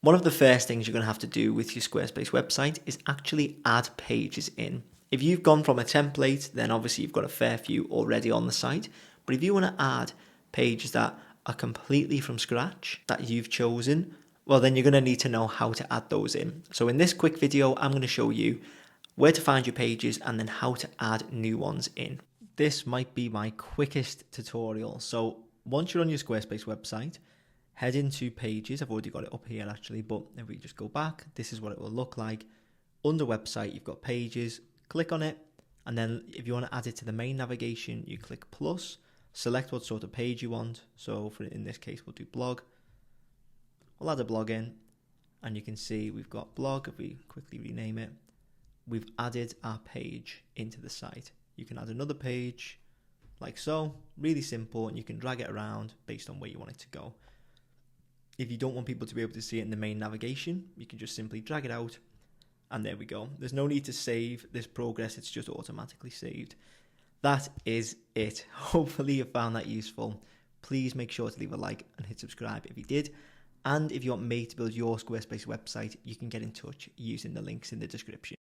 One of the first things you're going to have to do with your Squarespace website is actually add pages in. If you've gone from a template, then obviously you've got a fair few already on the site. But if you want to add pages that are completely from scratch, that you've chosen, well, then you're going to need to know how to add those in. So in this quick video, I'm going to show you where to find your pages and then how to add new ones in. This might be my quickest tutorial. So once you're on your Squarespace website, head into pages. I've already got it up here actually, but if we just go back, this is what it will look like. Under website, you've got pages, click on it. And then if you want to add it to the main navigation, you click plus, select what sort of page you want. So in this case, we'll do blog. We'll add a blog in and you can see we've got blog. If we quickly rename it, we've added our page into the site. You can add another page like so, really simple, and you can drag it around based on where you want it to go. If you don't want people to be able to see it in the main navigation, you can just simply drag it out and there we go. There's no need to save this progress, it's just automatically saved. That is it. Hopefully you found that useful. Please make sure to leave a like and hit subscribe if you did. And if you want me to build your Squarespace website, you can get in touch using the links in the description.